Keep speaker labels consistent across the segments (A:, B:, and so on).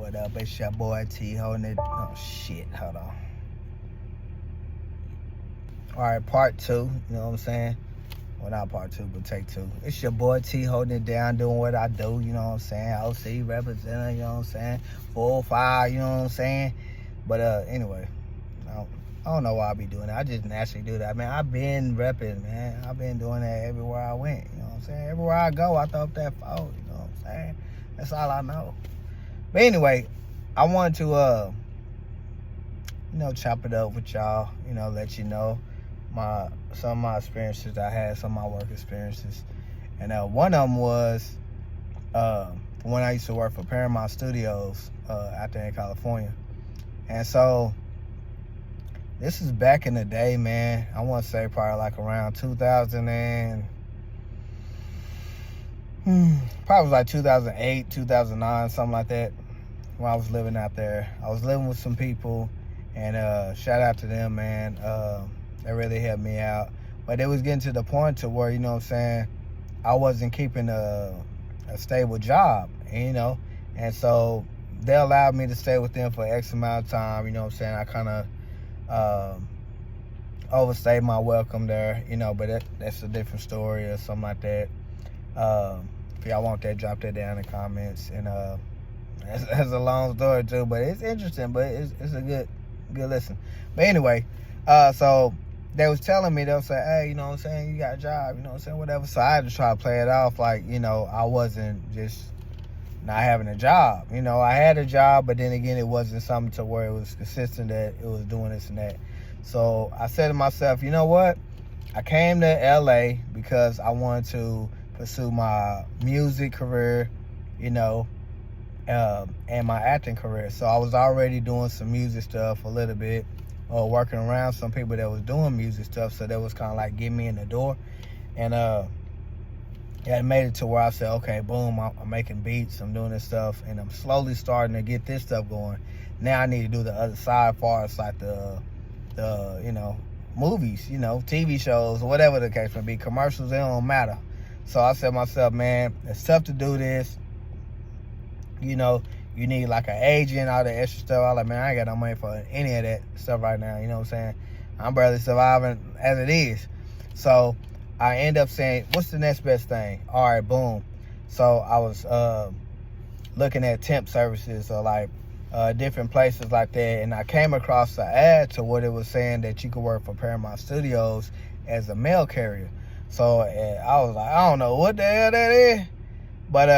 A: What up? It's your boy T holding it. Oh shit, hold on. Alright, part two, you know what I'm saying? Well, not part two, but take two. It's your boy T holding it down, doing what I do, you know what I'm saying? OC representing, you know what I'm saying? 4-5, you know what I'm saying? But anyway, I don't know why I be doing that. I just naturally do that, man. I've been repping, man. I've been doing that everywhere I went, you know what I'm saying? Everywhere I go, I throw up that phone, you know what I'm saying? That's all I know. But anyway, I wanted to, chop it up with y'all, let you know some of my experiences I had, some of my work experiences. And one of them was when I used to work for Paramount Studios out there in California. And so this is back in the day, man. I want to say probably like around 2000 and probably like 2008, 2009, something like that, when I was living out there. I was living with some people, and shout out to them, man. They really helped me out. But it was getting to the point to where, you know what I'm saying, I wasn't keeping a stable job, and so they allowed me to stay with them for X amount of time, you know what I'm saying. I kind of overstayed my welcome there, but that's a different story or something like that. If y'all want that, drop that down in the comments. And that's a long story too, but it's interesting, but it's a good listen. But anyway, so they was telling me, they'll say, hey, you know what I'm saying, you got a job, you know what I'm saying, whatever. So I had to try to play it off like, I wasn't just not having a job. I had a job, but then again, it wasn't something to where it was consistent that it was doing this and that. So I said to myself, you know what? I came to LA because I wanted to pursue my music career, and my acting career. So I was already doing some music stuff a little bit, or working around some people that was doing music stuff. So that was kind of like getting me in the door. And it made it to where I said, okay, boom, I'm making beats, I'm doing this stuff, and I'm slowly starting to get this stuff going. Now I need to do the other side, as far as like the movies, TV shows, or whatever the case may be, commercials, they don't matter. So I said to myself, man, it's tough to do this. You need like an agent, all the extra stuff. I was like, man, I ain't got no money for any of that stuff right now. You know what I'm saying? I'm barely surviving as it is. So I end up saying, what's the next best thing? All right, boom. So I was looking at temp services, or like different places like that. And I came across an ad to what it was saying that you could work for Paramount Studios as a mail carrier. So I was like, I don't know what the hell that is, but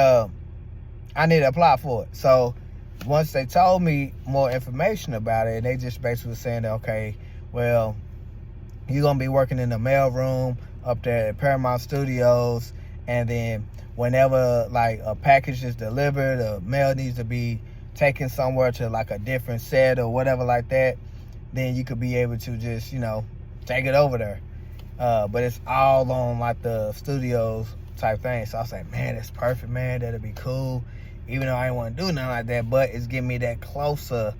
A: I need to apply for it. So once they told me more information about it, they just basically saying that, okay, well, you're going to be working in the mail room up there at Paramount Studios, and then whenever like a package is delivered, a mail needs to be taken somewhere to like a different set or whatever like that, then you could be able to just, take it over there. But it's all on like the studios type thing. So I was like, man, that's perfect, man. That'd be cool. Even though I didn't want to do nothing like that, but it's getting me that closer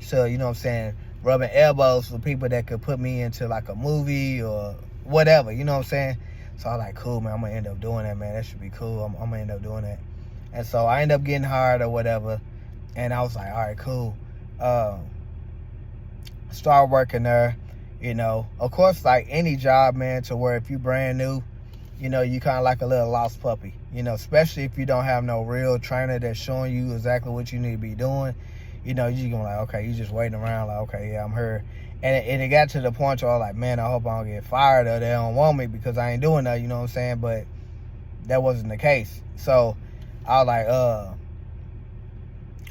A: to, rubbing elbows with people that could put me into like a movie or whatever, you know what I'm saying? So I was like, cool, man, I'm going to end up doing that, man. That should be cool. I'm going to end up doing that. And so I ended up getting hired or whatever. And I was like, all right, cool. Start working there, Of course, like any job, man, to where if you brand new, you kind of like a little lost puppy, especially if you don't have no real trainer that's showing you exactly what you need to be doing. You're going to like, okay, you just waiting around like, okay, yeah, I'm here. And it got to the point where I was like, man, I hope I don't get fired or they don't want me because I ain't doing that, you know what I'm saying? But that wasn't the case. So I was like,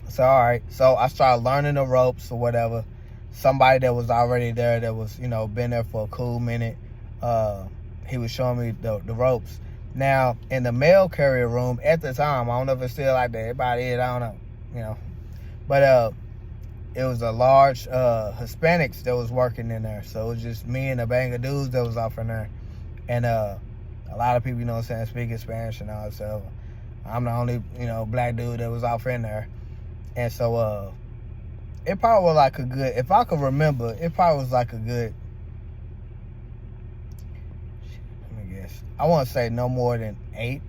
A: so all right. So I started learning the ropes or whatever. Somebody that was already there that was, been there for a cool minute, he was showing me the ropes. Now, in the mail carrier room at the time, I don't know if it's still like that. Everybody is, I don't know, But it was a large Hispanics that was working in there. So it was just me and a bang of dudes that was off in there. And a lot of people, speaking Spanish and all. So I'm the only, black dude that was off in there. And so it probably was like a good, if I could remember, it probably was like a good, let me guess, I want to say no more than eight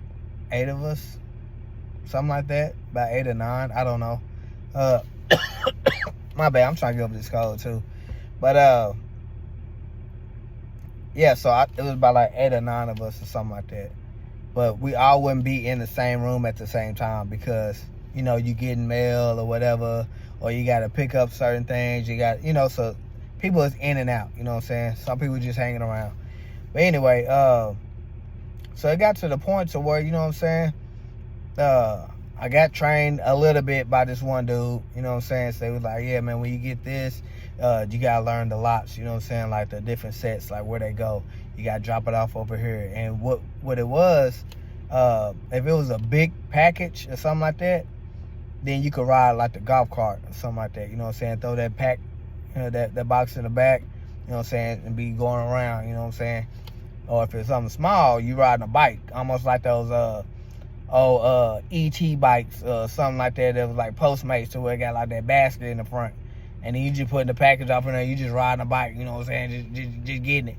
A: of us, something like that, about 8 or 9, I don't know. Uh, my bad. I'm trying to get over this cold too. But yeah. So it was about like 8 or 9 of us or something like that. But we all wouldn't be in the same room at the same time because you getting mail or whatever, or you got to pick up certain things. You got so people is in and out. You know what I'm saying? Some people just hanging around. But anyway, so it got to the point to where, you know what I'm saying, I got trained a little bit by this one dude, you know what I'm saying? So they was like, yeah, man, when you get this, you got to learn the lots, you know what I'm saying, like the different sets, like where they go. You got to drop it off over here. And what it was, if it was a big package or something like that, then you could ride like the golf cart or something like that, you know what I'm saying? Throw that pack, that box in the back, you know what I'm saying, and be going around, you know what I'm saying? Or if it's something small, you riding a bike, almost like those ET bikes, something like that. That was like Postmates, to where it got like that basket in the front, and then you just putting the package off in there. You just riding a bike, you know what I'm saying? Just getting it.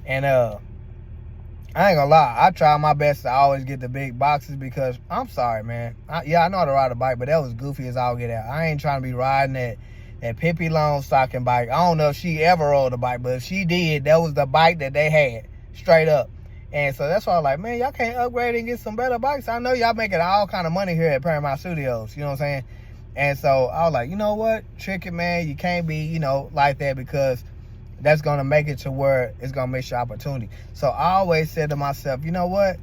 A: And I ain't gonna lie, I try my best to always get the big boxes because I'm sorry, man. I know how to ride a bike, but that was goofy as all get out. I ain't trying to be riding that Pippi Longstocking bike. I don't know if she ever rode a bike, but if she did, that was the bike that they had. Straight up. And so that's why I was like, man, y'all can't upgrade and get some better bikes. I know y'all making all kind of money here at Paramount Studios, you know what I'm saying? And so I was like, you know what, trick it, man. You can't be, like that, because that's going to make it to where it's going to miss your opportunity. So I always said to myself, you know what,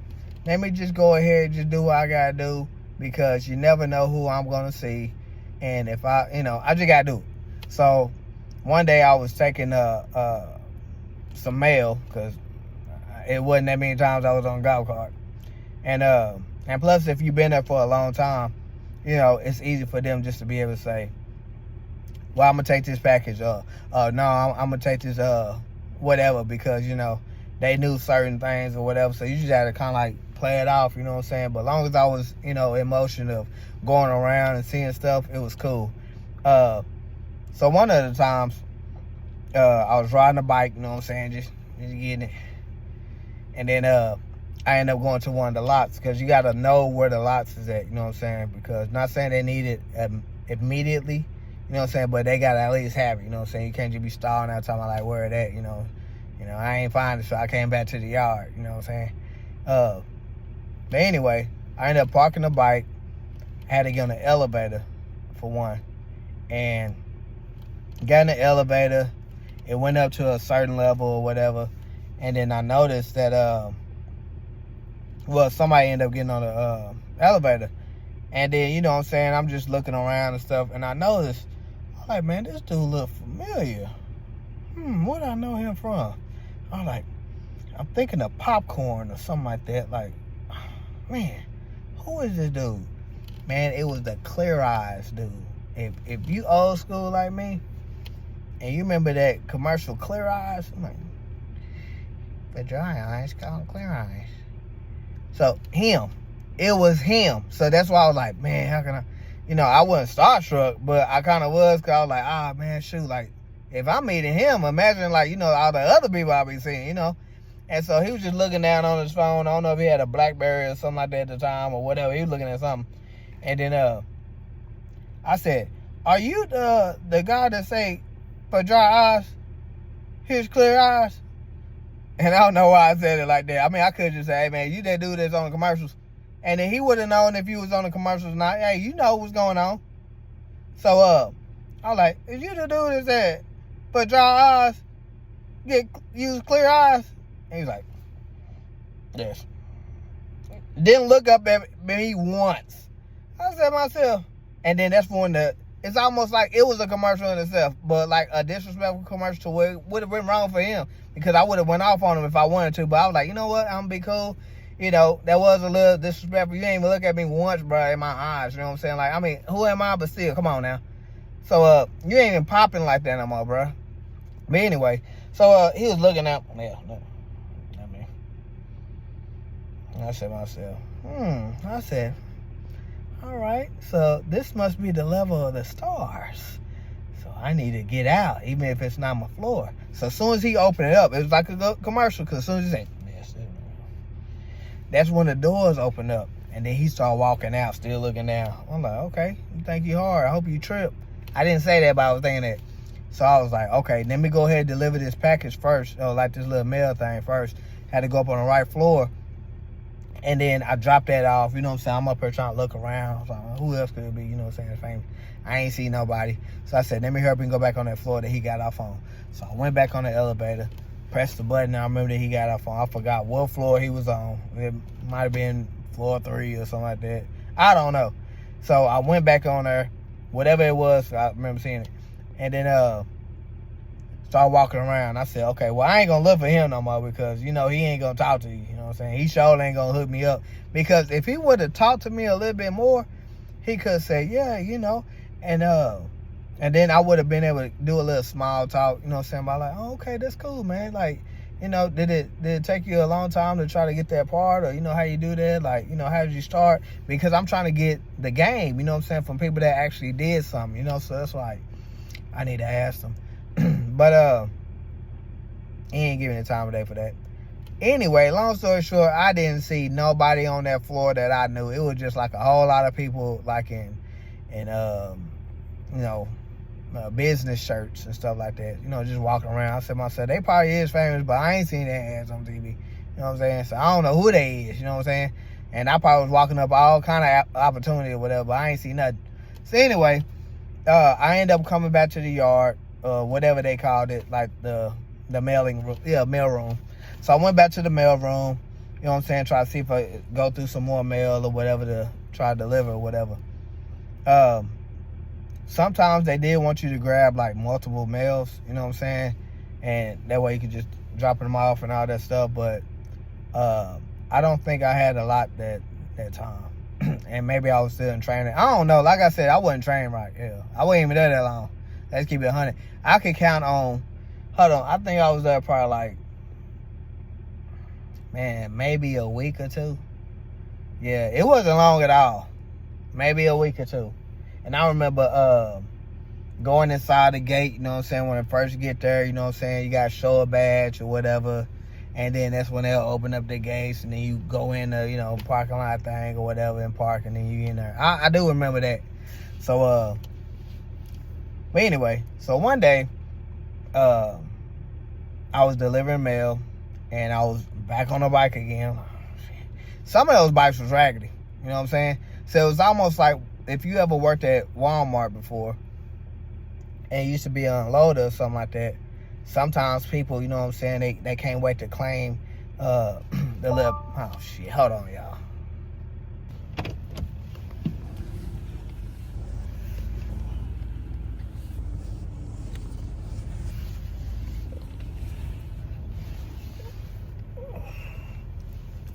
A: let me just go ahead and just do what I got to do, because you never know who I'm going to see. And if I just got to do it. So one day I was taking some mail, because it wasn't that many times I was on a golf cart. And plus, if you've been there for a long time, it's easy for them just to be able to say, well, I'm going to take this package. No, I'm going to take this whatever, because, they knew certain things or whatever. So you just had to kind of like play it off, you know what I'm saying? But as long as I was, in motion of going around and seeing stuff, it was cool. So one of the times, I was riding a bike, you know what I'm saying, just getting it. And then I ended up going to one of the lots, because you got to know where the lots is at, you know what I'm saying? Because not saying they need it immediately, you know what I'm saying, but they got to at least have it, you know what I'm saying? You can't just be stalling out talking about like where it at, I ain't find it, so I came back to the yard, you know what I'm saying? But anyway, I ended up parking the bike, had to get on the elevator for one, and got in the elevator. It went up to a certain level or whatever. And then I noticed that, somebody ended up getting on the elevator. And then, you know what I'm saying, I'm just looking around and stuff. And I noticed, I'm like, man, this dude look familiar. Where do I know him from? I'm thinking of Popcorn or something like that. Like, man, who is this dude? Man, it was the Clear Eyes dude. If you old school like me, and you remember that commercial Clear Eyes, I'm like, the dry eyes called Clear Eyes. So him, it was him. So that's why I was like, man, how can I, I wasn't starstruck, but I kind of was, because I was like, man, shoot, like, if I'm meeting him, imagine like, all the other people I be seeing, And so he was just looking down on his phone. I don't know if he had a BlackBerry or something like that at the time or whatever. He was looking at something. And then I said, are you the guy that say, for dry eyes, here's clear eyes? And I don't know why I said it like that. I mean, I could just say, hey, man, you that dude that's on the commercials. And then he would have known if you was on the commercials or not. Hey, you know what's going on. So, I was like, is you the dude that said, for dry eyes, use clear eyes? And he's like, yes. Didn't look up at me once. I said to myself, and then that's when it's almost like it was a commercial in itself, but like a disrespectful commercial to where it would have been wrong for him, because I would have went off on him if I wanted to. But I was like, you know what, I'm gonna be cool. That was a little disrespectful. You ain't even look at me once, bro, in my eyes. You know what I'm saying? Like, I mean, who am I? But still, come on now. So you ain't even popping like that no more, bro. But anyway, so he was looking out. Yeah, no, I mean, I said to myself, I said, all right, so this must be the level of the stars. So I need to get out, even if it's not my floor. So as soon as he opened it up, it was like a commercial, because as soon as he said, yes, that's when the doors opened up. And then he started walking out, still looking down. I'm like, okay, you think you hard. I hope you trip. I didn't say that, but I was thinking that. So I was like, okay, let me go ahead and deliver this package first, like this little mail thing first. Had to go up on the right floor. And then I dropped that off, you know what I'm saying? I'm up here trying to look around. I was like, who else could it be, you know what I'm saying, famous? I ain't see nobody. So I said, let me hurry up and go back on that floor that he got off on. So I went back on the elevator, pressed the button, and I remember that he got off on. I forgot what floor he was on. It might have been floor 3 or something like that. I don't know. So I went back on there, whatever it was, I remember seeing it. And then started walking around. I said, okay, well, I ain't gonna look for him no more because, you know, he ain't gonna talk to you. You know what I'm saying? He sure ain't gonna hook me up. Because if he would have talked to me a little bit more, he could say, yeah, you know, and then I would have been able to do a little small talk, you know what I'm saying? About like, oh, okay, that's cool, man. Like, you know, did it take you a long time to try to get that part? Or, you know, how you do that? Like, you know, how did you start? Because I'm trying to get the game, you know what I'm saying, from people that actually did something, you know? So that's like, I need to ask them. But he ain't giving the time of day for that. Anyway, long story short, I didn't see nobody on that floor that I knew. It was just like a whole lot of people like in you know, business shirts and stuff like that. You know, just walking around. I said to myself, they probably is famous, but I ain't seen their ass on TV. You know what I'm saying? So I don't know who they is, you know what I'm saying? And I probably was walking up all kind of opportunity or whatever, but I ain't seen nothing. So anyway, I ended up coming back to the yard, whatever they called it, like the mailing room, mail room. So I went back to the mail room, you know what I'm saying, try to see if I go through some more mail or whatever to try to deliver or whatever. Sometimes they did want you to grab like multiple mails, you know what I'm saying, and that way you could just drop them off and all that stuff. But I don't think I had a lot that time. And maybe I was still in training. I don't know. Like I said, I wasn't trained right. Yeah, I wasn't even there that long. Let's keep it 100. I could count on, hold on, I think I was there probably like, man, maybe a week or two. Yeah, it wasn't long at all. Maybe a week or two. And I remember going inside the gate, you know what I'm saying, when I first get there, you know what I'm saying, you got to show a badge or whatever. And then that's when they'll open up the gates and then you go in the, you know, parking lot thing or whatever and park and then you in there. I do remember that. So, but anyway, so one day, I was delivering mail and I was back on the bike again. Some of those bikes was raggedy, you know what I'm saying? So it was almost like if you ever worked at Walmart before and you used to be an unloader or something like that, sometimes people, you know what I'm saying, they can't wait to claim the little, oh shit, hold on, y'all.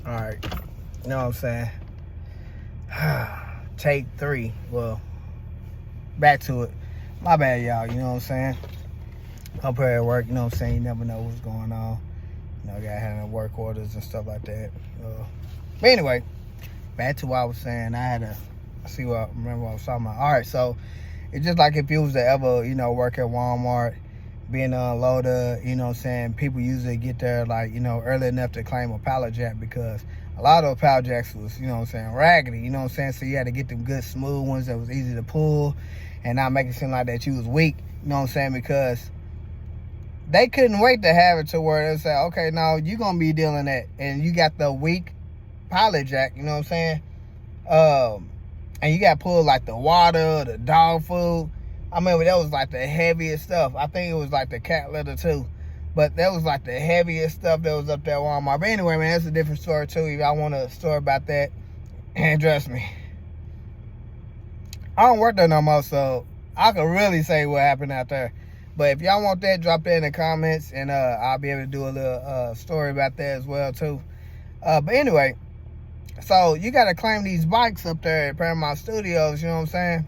A: All right, you know what I'm saying? Take 3. Well, back to it. My bad, y'all, you know what I'm saying? Up here at work, you know what I'm saying? You never know what's going on. You know, gotta handle work orders and stuff like that. But anyway, back to what I was saying. I had to remember what I was talking about. All right, so it's just like if you was to ever, you know, work at Walmart, being an unloader, you know what I'm saying, people usually get there, like, you know, early enough to claim a pallet jack because a lot of those pallet jacks was, you know what I'm saying, raggedy, you know what I'm saying? So you had to get them good, smooth ones that was easy to pull and not make it seem like that you was weak, you know what I'm saying, because they couldn't wait to have it to where they say, okay, now you're going to be dealing that, and you got the weak pallet jack, you know what I'm saying? And you got to pull like the water, the dog food. I remember that was like the heaviest stuff. I think it was like the cat litter too. But that was like the heaviest stuff that was up there at Walmart. But anyway, man, that's a different story too. If y'all want a story about that, and trust me, I don't work there no more, so I can really say what happened out there. But if y'all want that, drop that in the comments, and I'll be able to do a little story about that as well too. But anyway, so you got to claim these bikes up there at Paramount Studios, you know what I'm saying?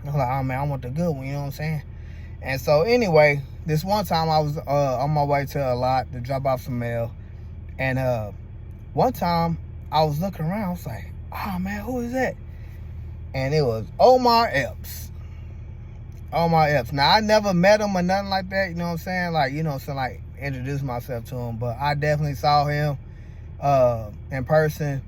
A: I'm like, oh man, I want the good one, you know what I'm saying? And so anyway, this one time I was on my way to a lot to drop off some mail. And one time I was looking around, I was like, oh man, who is that? And it was Omar Epps. Omar Epps. Now, I never met him or nothing like that, you know what I'm saying? Like, you know, so like introduce myself to him. But I definitely saw him in person.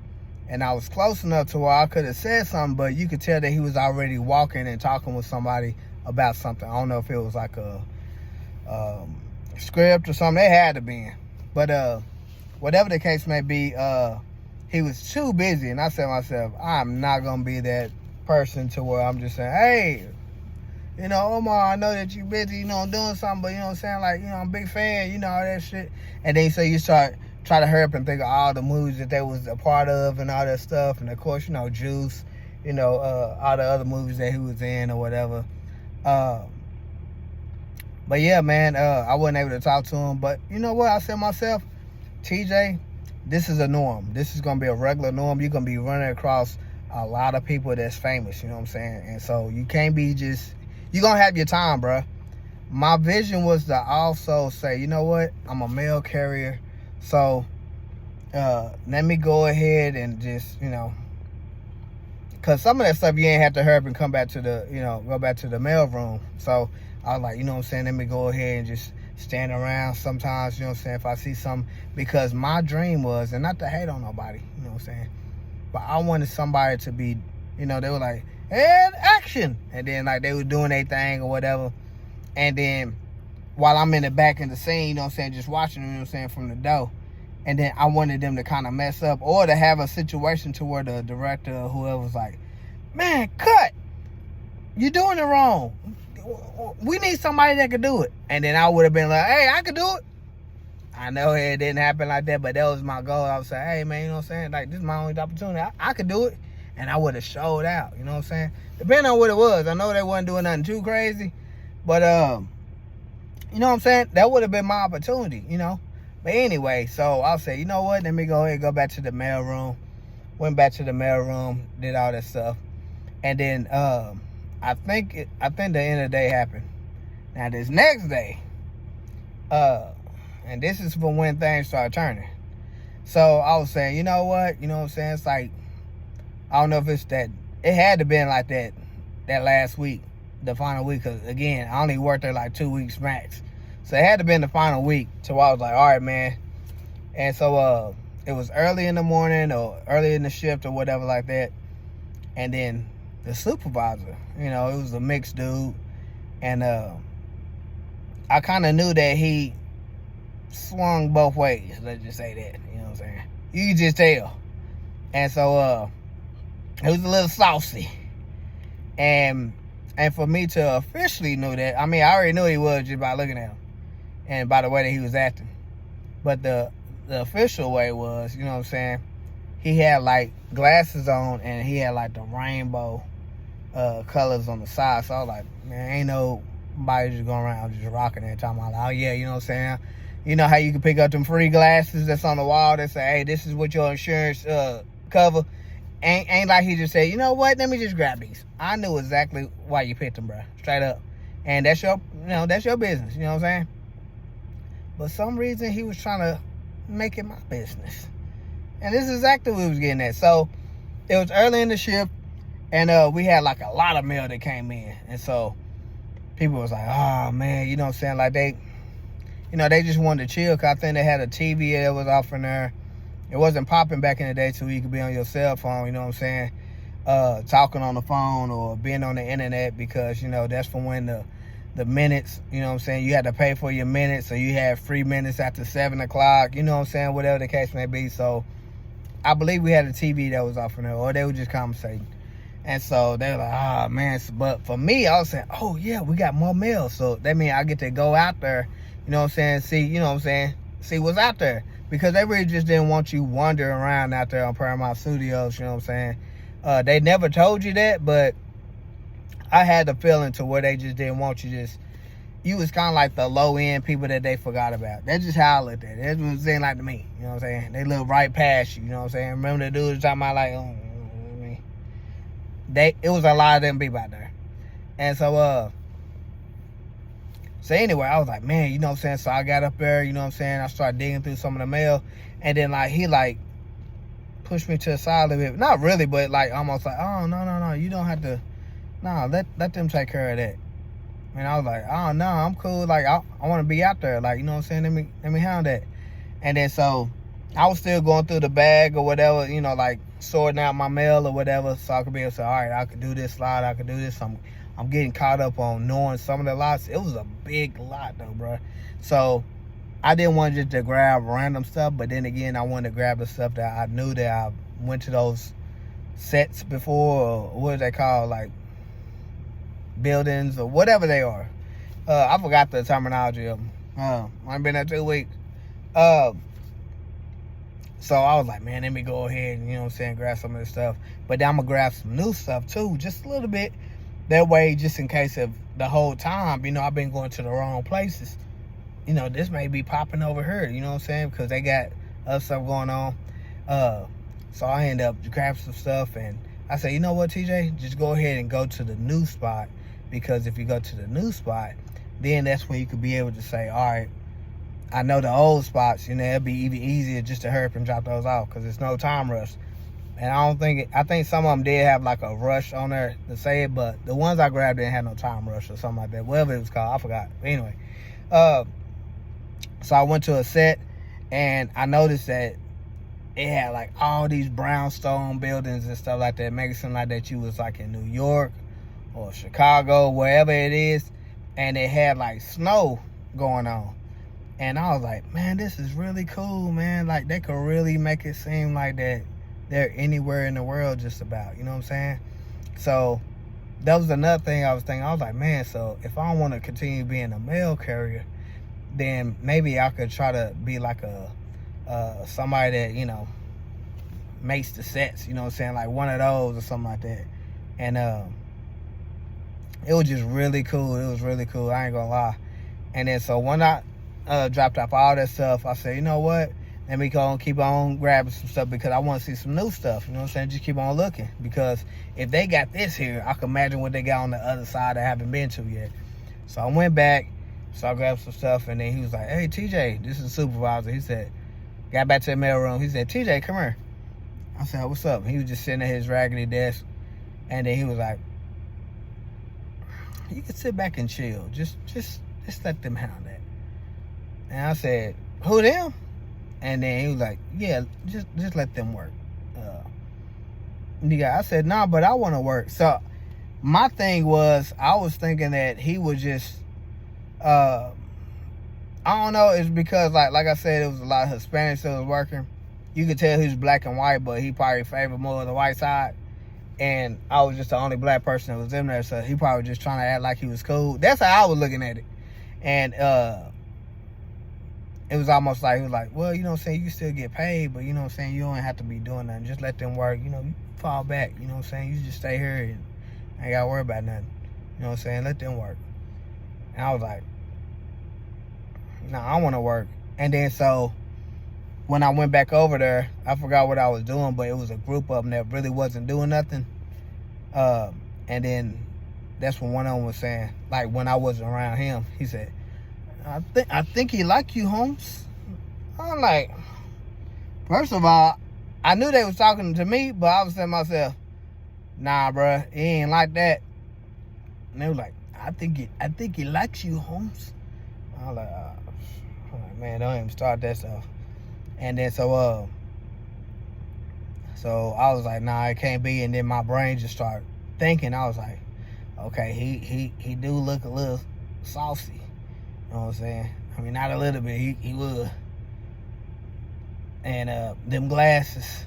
A: And I was close enough to where I could have said something, but you could tell that he was already walking and talking with somebody about something. I don't know if it was like a script or something. They had to be. But whatever the case may be, he was too busy. And I said to myself, I'm not going to be that person to where I'm just saying, hey, you know, Omar, I know that you're busy, you know, doing something, but you know what I'm saying? Like, you know, I'm a big fan, you know, all that shit. And then so you start try to hurry up and think of all the movies that they was a part of and all that stuff. And of course, you know, Juice, you know, all the other movies that he was in or whatever. But yeah, man, I wasn't able to talk to him. But you know what? I said to myself, TJ, this is a norm. This is going to be a regular norm. You're going to be running across a lot of people that's famous, you know what I'm saying? And so you can't be just, you're going to have your time, bruh. My vision was to also say, you know what? I'm a mail carrier. So let me go ahead and just, you know, because some of that stuff you ain't have to hurry up and come back to the, you know, go back to the mail room. So I was like, you know what I'm saying? Let me go ahead and just stand around sometimes, you know what I'm saying, if I see something. Because my dream was, and not to hate on nobody, you know what I'm saying, but I wanted somebody to be, you know, they were like, and action. And then like they were doing their thing or whatever. And then while I'm in the back of the scene, you know what I'm saying, just watching them, you know what I'm saying, from the door. And then I wanted them to kind of mess up or to have a situation to where the director or whoever was like, man, cut. You're doing it wrong. We need somebody that could do it. And then I would have been like, hey, I could do it. I know it didn't happen like that, but that was my goal. I was saying, hey, man, you know what I'm saying? Like, this is my only opportunity. I could do it. And I would have showed out, you know what I'm saying? Depending on what it was. I know they wasn't doing nothing too crazy. But, you know what I'm saying? That would have been my opportunity, you know? But anyway, so I'll say, you know what? Let me go ahead and go back to the mail room. Went back to the mail room, did all that stuff. And then I think the end of the day happened. Now this next day, and this is for when things started turning. So I was saying, you know what? You know what I'm saying? It's like, I don't know if it's that, it had to been like that last week, the final week. Because again, I only worked there like 2 weeks max. So it had to been the final week. So I was like, all right, man. And so it was early in the morning or early in the shift or whatever like that. And then the supervisor, you know, it was a mixed dude. And I kind of knew that he swung both ways. Let's just say that, you know what I'm saying? You could just tell. And so it was a little saucy. And for me to officially know that, I mean, I already knew he was just by looking at him and by the way that he was acting. But the official way was, you know what I'm saying, he had like glasses on and he had like the rainbow colors on the side. So I was like, man, ain't nobody just going around just rocking it, talking about, like, oh yeah, you know what I'm saying? You know how you can pick up them free glasses that's on the wall that say, hey, this is what your insurance cover. Ain't like he just said, you know what, let me just grab these. I knew exactly why you picked them, bro, straight up. And that's your, you know, that's your business, you know what I'm saying? But some reason he was trying to make it my business. And this is exactly what we was getting at. So it was early in the shift and we had like a lot of mail that came in. And so people was like, oh man, you know what I'm saying? Like they, you know, they just wanted to chill because I think they had a TV that was off in there. It wasn't popping back in the day so you could be on your cell phone, you know what I'm saying? Talking on the phone or being on the internet because, you know, that's for when the minutes, you know what I'm saying? You had to pay for your minutes, so you had free minutes after 7 o'clock, you know what I'm saying? Whatever the case may be. So I believe we had a TV that was off in there or they were just conversating. And so they were like, oh man. But for me, I was saying, oh yeah, we got more mail. So that means I get to go out there, you know what I'm saying? See, you know what I'm saying? See what's out there. Because they really just didn't want you wandering around out there on Paramount Studios, you know what I'm saying? They never told you that, but I had the feeling to where they just didn't want you just, you was kind of like the low-end people that they forgot about. That's just how I looked at it. That's what it seemed like to me, you know what I'm saying? They look right past you, you know what I'm saying? Remember the dudes talking about like, it was a lot of them people out there. And so anyway, I was like, man, you know what I'm saying? So I got up there, you know what I'm saying? I started digging through some of the mail. And then, like, he, like, pushed me to the side a little bit. Not really, but, like, almost like, oh, no. You don't have to. No, let them take care of that. And I was like, oh, no, I'm cool. Like, I want to be out there. Like, you know what I'm saying? Let me handle that. And then, so, I was still going through the bag or whatever, you know, like, sorting out my mail or whatever, so I could be able to say, all right, I could do this lot, I could do this. I'm getting caught up on knowing some of the lots. It was a big lot though, bro. So I didn't want just to grab random stuff, but then again, I wanted to grab the stuff that I knew that I went to those sets before, or what are they called, like buildings or whatever they are. I forgot the terminology of them. I've been there 2 weeks. So I was like, man, let me go ahead and, you know what I'm saying, grab some of this stuff. But then I'm going to grab some new stuff too, just a little bit. That way, just in case of the whole time, you know, I've been going to the wrong places. You know, this may be popping over here, you know what I'm saying? Because they got other stuff going on. So I end up grabbing some stuff. And I said, you know what, TJ? Just go ahead and go to the new spot. Because if you go to the new spot, then that's when you could be able to say, all right, I know the old spots, you know, it'd be even easier just to hurry up and drop those off because there's no time rush. And I think some of them did have like a rush on there to say it, but the ones I grabbed didn't have no time rush or something like that, whatever it was called, I forgot. But anyway, so I went to a set and I noticed that it had like all these brownstone buildings and stuff like that, making it seem like that you was like in New York or Chicago, wherever it is, and it had like snow going on. And I was like, man, this is really cool, man. Like, they could really make it seem like that they're anywhere in the world just about, you know what I'm saying? So that was another thing I was thinking. I was like, man, so if I don't want to continue being a mail carrier, then maybe I could try to be like somebody that, you know, makes the sets, you know what I'm saying? Like one of those or something like that. And it was just really cool. It was really cool. I ain't gonna lie. And then so when I dropped off all that stuff, I said, you know what? Let me go and keep on grabbing some stuff because I want to see some new stuff. You know what I'm saying? Just keep on looking. Because if they got this here, I can imagine what they got on the other side I haven't been to yet. So I went back, so I grabbed some stuff, and then he was like, hey, TJ, this is the supervisor. He said, got back to the mail room. He said, TJ, come here. I said, what's up? He was just sitting at his raggedy desk, and then he was like, you can sit back and chill. Just let them handle that. And I said, who them? And then he was like, yeah, just let them work. I said, nah, but I want to work. So my thing was, I was thinking that he was just, I don't know, it's because like I said, it was a lot of Hispanics that was working. You could tell he was black and white, but he probably favored more of the white side. And I was just the only black person that was in there, so he probably just trying to act like he was cool. That's how I was looking at it. And it was almost like, he was like, well, you know what I'm saying, you still get paid, but you know what I'm saying, you don't have to be doing nothing. Just let them work, you know, you fall back, you know what I'm saying, you just stay here and ain't got to worry about nothing. You know what I'm saying, let them work. And I was like, nah, I want to work. And then so when I went back over there, I forgot what I was doing, but it was a group of them that really wasn't doing nothing. And then that's when one of them was saying, like when I wasn't around him, he said, I think he like you, Holmes. I'm like, first of all, I knew they was talking to me, but I was saying to myself, nah, bruh, he ain't like that. And they was like, I think he likes you, Holmes. I was like, man, don't even start that stuff. And then so I was like, nah, it can't be. And then my brain just started thinking. I was like, okay, he do look a little saucy. You know what I'm saying? I mean, not a little bit. He would. And them glasses,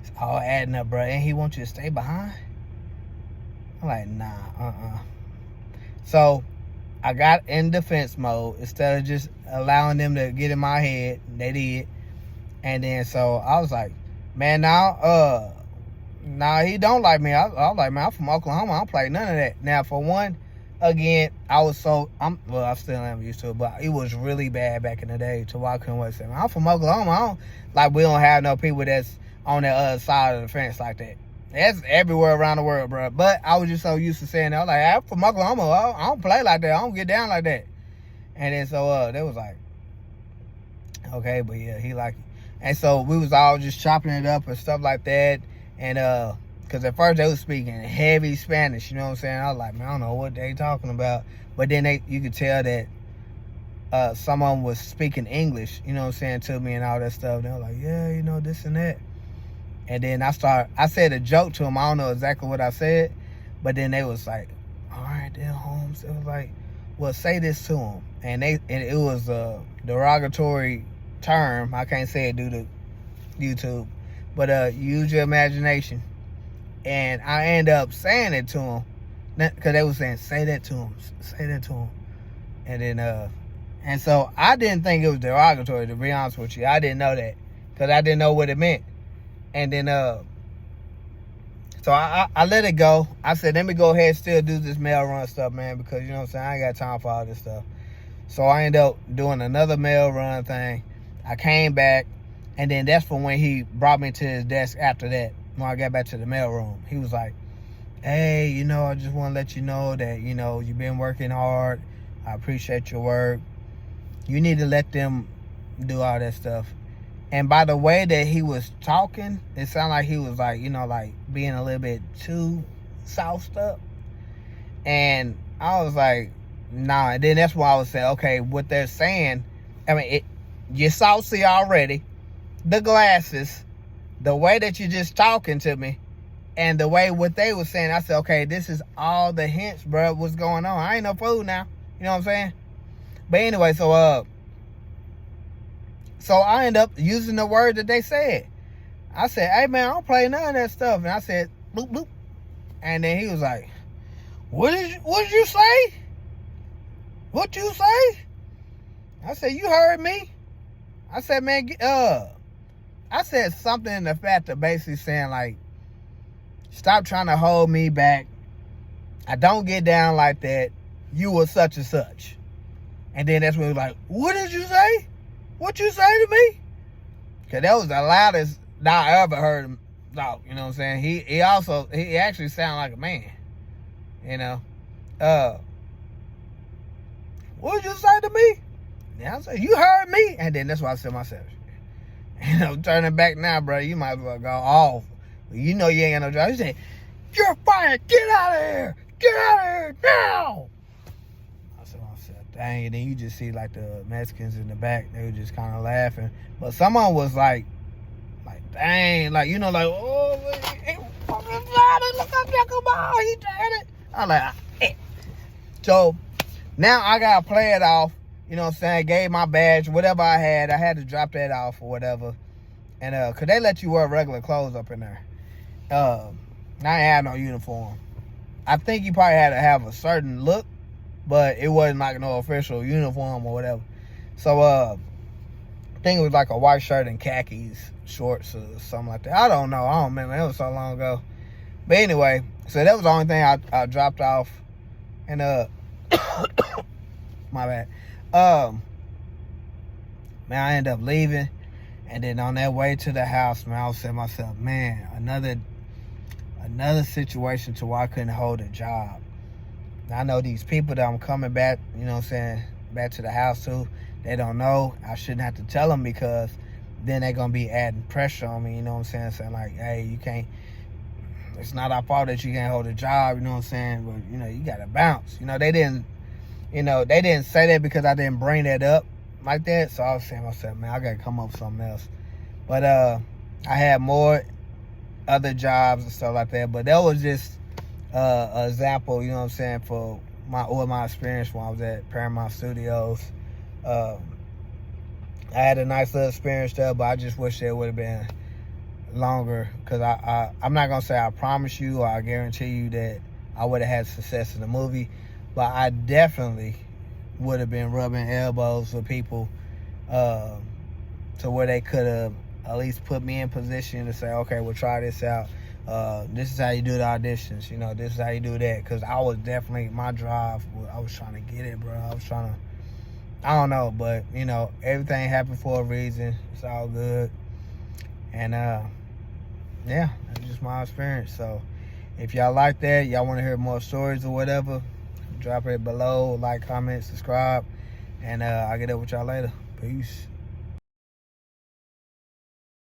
A: it's all adding up, bro. And he wants you to stay behind? I'm like, nah, So I got in defense mode instead of just allowing them to get in my head. They did. And then so I was like, man, now, he don't like me. I was like, man, I'm from Oklahoma. I don't play none of that. Now, for one, again, I still am used to it, but it was really bad back in the day to why I couldn't wait to say, I'm from Oklahoma. We don't have no people that's on the other side of the fence like that. That's everywhere around the world, bro. But I was just so used to saying that. I was like, I'm from Oklahoma. I don't play like that. I don't get down like that. And then so they was like, okay, but yeah, he like it. And so we was all just chopping it up and stuff like that. And because at first they was speaking heavy Spanish, you know what I'm saying? I was like, man, I don't know what they talking about. But then you could tell that some of them was speaking English, you know what I'm saying, to me and all that stuff. They were like, yeah, you know, this and that. And then I said a joke to them. I don't know exactly what I said, but then they was like, all right, then Holmes. It was like, well, say this to him. And it was a derogatory term. I can't say it due to YouTube, but use your imagination. And I end up saying it to him, because they was saying, say that to him, say that to him. And then, and so I didn't think it was derogatory, to be honest with you. I didn't know that, because I didn't know what it meant. And then, so I let it go. I said, let me go ahead and still do this mail run stuff, man, because, you know what I'm saying, I ain't got time for all this stuff. So I ended up doing another mail run thing. I came back, and then that's for when he brought me to his desk after that, when I got back to the mail room. He was like, hey, you know, I just want to let you know that, you know, you've been working hard. I appreciate your work. You need to let them do all that stuff. And by the way that he was talking, it sounded like he was like, you know, like being a little bit too sauced up. And I was like, nah. And then that's why I was saying, okay, what they're saying, I mean, you're saucy already. The glasses, the way that you're just talking to me, and the way what they were saying, I said, okay, this is all the hints, bro, what's going on. I ain't no fool now. You know what I'm saying? But anyway, so I ended up using the word that they said. I said, hey, man, I don't play none of that stuff. And I said, bloop, bloop. And then he was like, what did you say? What you say? I said, you heard me. I said, man, I said something in the fact of basically saying, like, stop trying to hold me back. I don't get down like that. You were such and such. And then that's when he was like, what did you say? What you say to me? Because that was the loudest I ever heard him talk. You know what I'm saying? He actually sounded like a man. You know? What did you say to me? Yeah, I said, you heard me. And then that's why I said myself. You know, turning back now, bro, you might as well go off. You know you ain't got no job. You say, you're fired. Get out of here. Get out of here now. I said, dang. And then you just see like the Mexicans in the back. They were just kind of laughing. But someone was like, dang. Like, you know, like, oh, he fucking tried it. Look up there. Come on. He tried it. I'm like, eh. So now I got to play it off. You know what I'm saying? Gave my badge, whatever I had to drop that off or whatever. And, cause they let you wear regular clothes up in there. I ain't had no uniform. I think you probably had to have a certain look, but it wasn't like no official uniform or whatever. So, I think it was like a white shirt and khakis, shorts or something like that. I don't know. I don't remember. It was so long ago. But anyway, so that was the only thing I dropped off. And, my bad. Man, I ended up leaving. And then on that way to the house, man, I was saying to myself, man, another situation to where I couldn't hold a job. Now, I know these people that I'm coming back, you know what I'm saying, back to the house to, they don't know. I shouldn't have to tell them, because then they're going to be adding pressure on me, you know what I'm saying, like, hey, you can't, it's not our fault that you can't hold a job, you know what I'm saying, but, you know, you got to bounce. You know, they didn't say that because I didn't bring that up like that. So I was saying to myself, man, I got to come up with something else. But I had more other jobs and stuff like that. But that was just an example, you know what I'm saying, for my experience when I was at Paramount Studios. I had a nice little experience there, but I just wish it would have been longer, because I'm not going to say I promise you or I guarantee you that I would have had success in the movie, but I definitely would have been rubbing elbows with people to where they could have at least put me in position to say, okay, we'll try this out. This is how you do the auditions. You know, this is how you do that. Because I was definitely, my drive, I was trying to get it, bro. I was trying to, I don't know, but, you know, everything happened for a reason. It's all good. And, yeah, that's just my experience. So, if y'all like that, y'all want to hear more stories or whatever, drop it below, like, comment, subscribe, and I'll get up with y'all later. Peace.